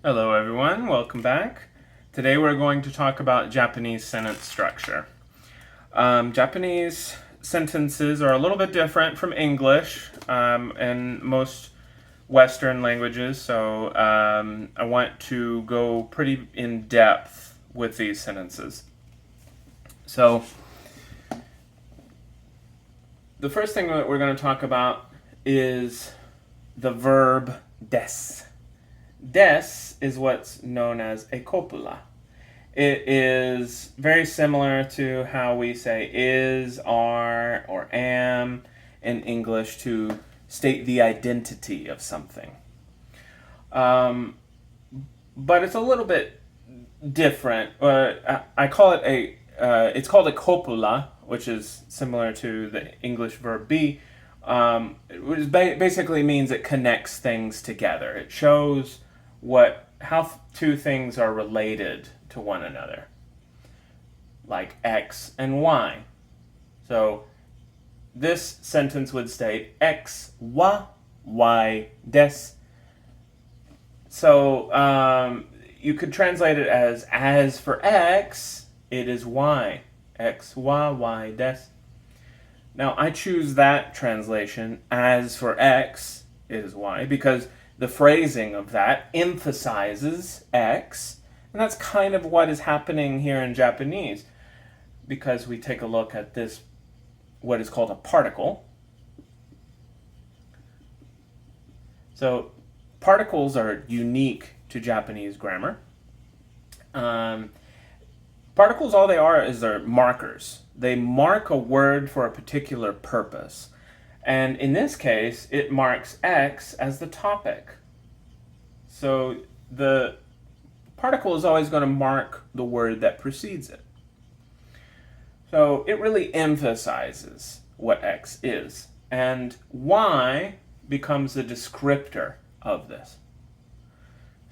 Hello everyone, welcome back. Today we're going to talk about Japanese sentence structure. Japanese sentences are a little bit different from English and most Western languages, so I want to go pretty in depth with these sentences. So, the first thing that we're going to talk about is the verb des. Des is what's known as a copula. It is very similar to how we say is, are, or am in English to state the identity of something. But it's a little bit different. I call it it's called a copula, which is similar to the English verb be, which basically means it connects things together. It shows how two things are related to one another, like X and Y. So this sentence would state X wa Y des. So you could translate it as for X, it is Y. X wa Y des. Now I choose that translation, as for X, it is Y, because the phrasing of that emphasizes X, and that's kind of what is happening here in Japanese, because we take a look at this, what is called a particle. So particles are unique to Japanese grammar. Particles, all they are is they're markers. They mark a word for a particular purpose. And in this case, it marks X as the topic. So the particle is always going to mark the word that precedes it. So it really emphasizes what X is. And Y becomes the descriptor of this.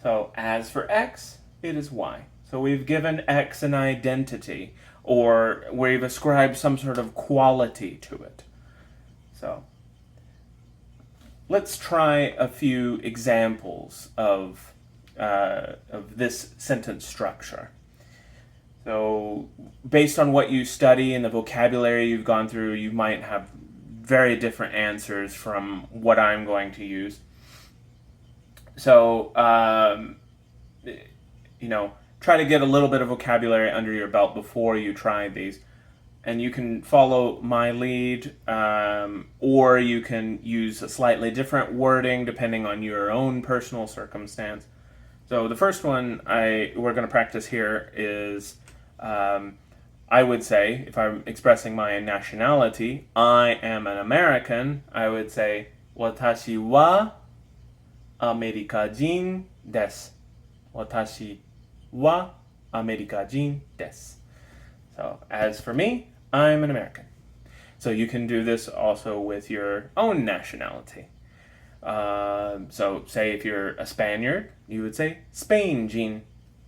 So as for X, it is Y. So we've given X an identity, or we've ascribed some sort of quality to it. So let's try a few examples of this sentence structure. So based on what you study and the vocabulary you've gone through, you might have very different answers from what I'm going to use. So, try to get a little bit of vocabulary under your belt before you try these. And you can follow my lead, or you can use a slightly different wording depending on your own personal circumstance. So the first one we're going to practice here is, I would say, if I'm expressing my nationality, I am an American, I would say, watashi wa Amerikajin desu. Watashi wa Amerikajin desu. So, as for me, I'm an American. So you can do this also with your own nationality. So, say if you're a Spaniard, you would say Spain-jin.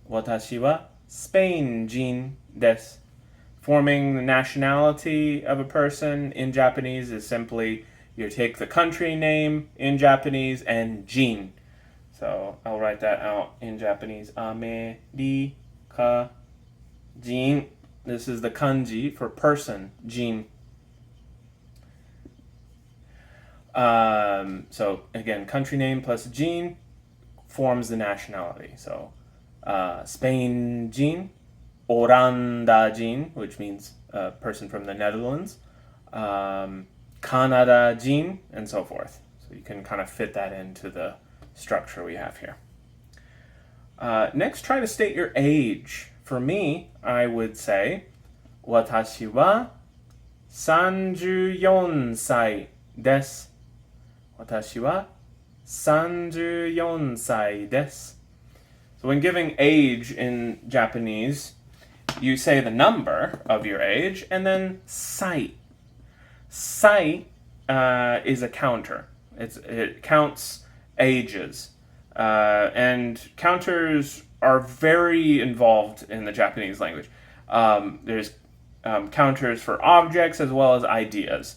Watashi wa Spain-jin desu. Forming the nationality of a person in Japanese is simply you take the country name in Japanese and jin. So I'll write that out in Japanese. Amerika jin. This is the kanji for person, jin. So again, country name plus jin forms the nationality. So Spain jin, Oranda jin, which means a person from the Netherlands, Canada jin, and so forth. So you can kind of fit that into the structure we have here. Next, try to state your age. For me, I would say, watashi wa 34歳です。私は34歳です。So when giving age in Japanese, you say the number of your age and then sai. Sai is a counter. It counts ages. And counters are very involved in the Japanese language. There's counters for objects as well as ideas.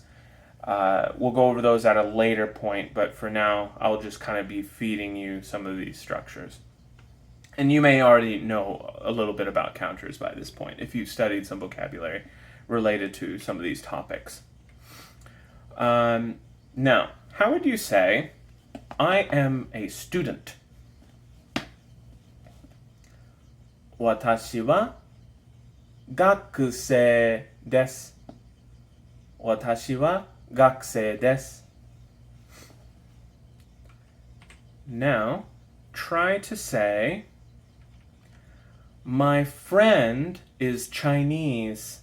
We'll go over those at a later point, but for now, I'll just kind of be feeding you some of these structures. And you may already know a little bit about counters by this point if you've studied some vocabulary related to some of these topics. Now, how would you say, I am a student? 私は学生です。私は学生です。Now, try to say, my friend is Chinese.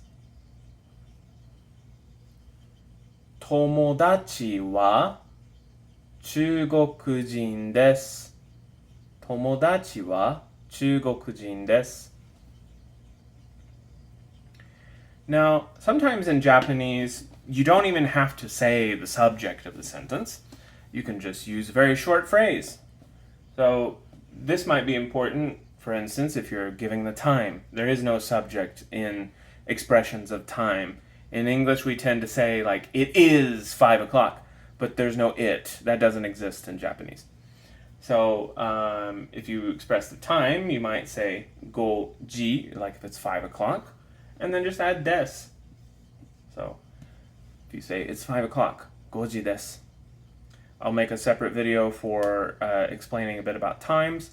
友達は中国人です。友達は中国人です。Now, sometimes in Japanese, you don't even have to say the subject of the sentence. You can just use a very short phrase. So, this might be important, for instance, if you're giving the time. There is no subject in expressions of time. In English, we tend to say, like, it is 5 o'clock, but there's no it. That doesn't exist in Japanese. So, if you express the time, you might say, go ji, like if it's 5 o'clock, and then just add des. So, if you say, it's 5 o'clock, goji desu. I'll make a separate video for explaining a bit about times.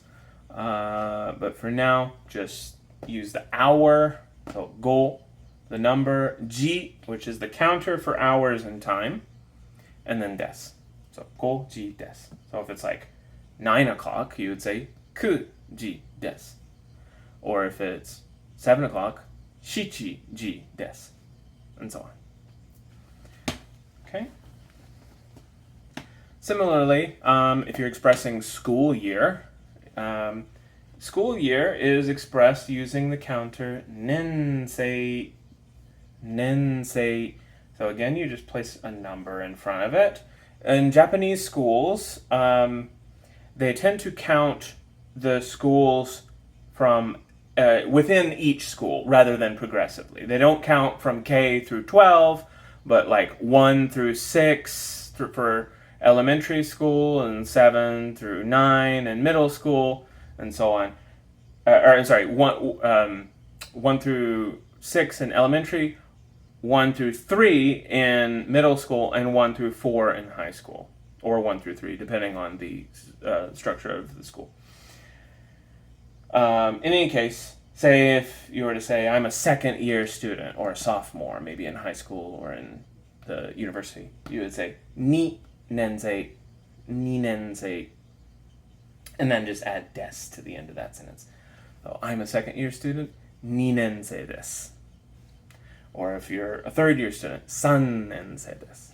But for now, just use the hour, so go, the number, ji, which is the counter for hours and time, and then des. So, go ji desu. So if it's like 9 o'clock, you would say, ku ji desu. Or if it's 7 o'clock, shichi ji desu. And so on. Okay? Similarly, if you're expressing school year is expressed using the counter nensei. Nensei. So again, you just place a number in front of it. In Japanese schools, they tend to count the schools from within each school rather than progressively. They don't count from K through 12, but like 1 through 6 for elementary school, and 7 through 9 in middle school, and so on. 1 through 6 in elementary, 1 through 3 in middle school, and 1 through 4 in high school, or 1 through 3, depending on the structure of the school. In any case, say if you were to say, I'm a second year student, or a sophomore, maybe in high school or in the university, you would say, ni nensei, and then just add des to the end of that sentence. So, I'm a second year student, ni nensei desu. Or if you're a third year student, san nensei desu.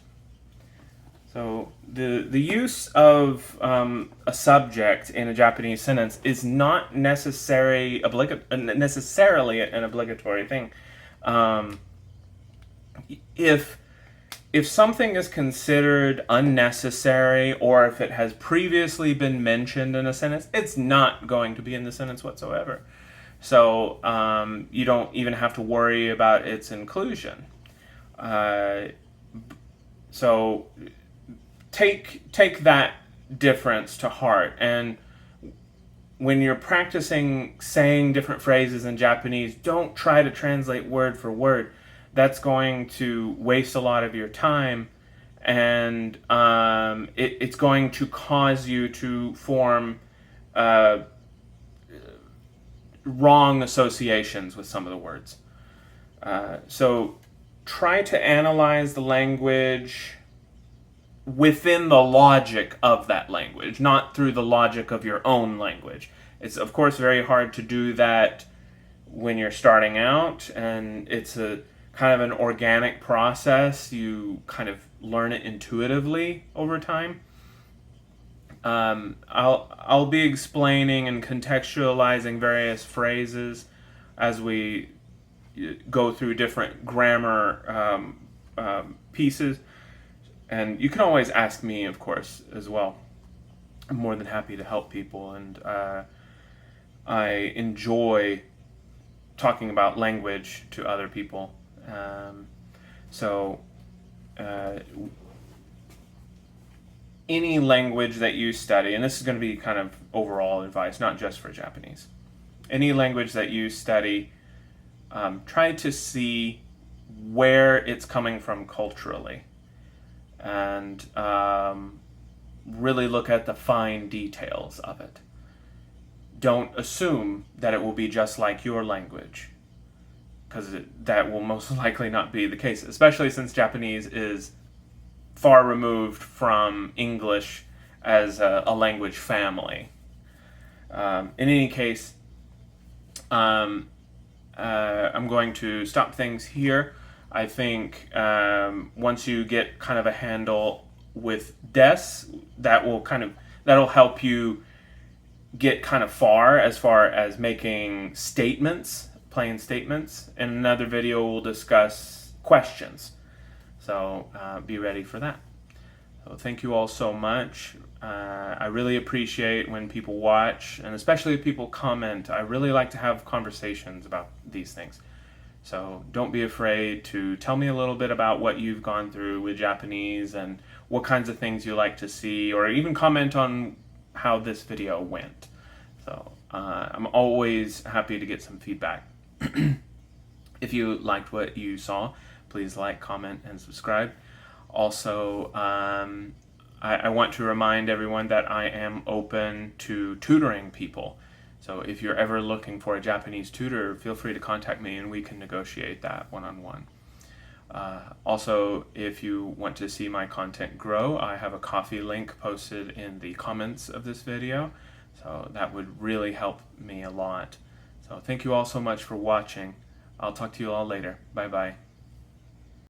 So the use of a subject in a Japanese sentence is not necessarily an obligatory thing. If something is considered unnecessary, or if it has previously been mentioned in a sentence, it's not going to be in the sentence whatsoever. So you don't even have to worry about its inclusion. So take that difference to heart, and when you're practicing saying different phrases in Japanese, don't try to translate word for word. That's going to waste a lot of your time, and it's going to cause you to form wrong associations with some of the words. So try to analyze the language within the logic of that language, not through the logic of your own language. It's, of course, very hard to do that when you're starting out, and it's a kind of an organic process. You kind of learn it intuitively over time. I'll be explaining and contextualizing various phrases as we go through different grammar pieces, and you can always ask me, of course, as well. I'm more than happy to help people, and I enjoy talking about language to other people. any language that you study, and this is going to be kind of overall advice, not just for Japanese. Any language that you study, try to see where it's coming from culturally, and really look at the fine details of it. Don't assume that it will be just like your language, because that will most likely not be the case, especially since Japanese is far removed from English as a language family. In any case, I'm going to stop things here. I think once you get kind of a handle with des, that'll help you get kind of far as making statements, plain statements. In another video, we'll discuss questions. So be ready for that. So thank you all so much. I really appreciate when people watch, and especially if people comment. I really like to have conversations about these things. So don't be afraid to tell me a little bit about what you've gone through with Japanese and what kinds of things you like to see, or even comment on how this video went. So I'm always happy to get some feedback. If you liked what you saw, please like, comment, and subscribe. Also, I want to remind everyone that I am open to tutoring people. So if you're ever looking for a Japanese tutor, feel free to contact me and we can negotiate that one-on-one. Also, if you want to see my content grow, I have a Ko-fi link posted in the comments of this video. So that would really help me a lot. So thank you all so much for watching. I'll talk to you all later. Bye-bye.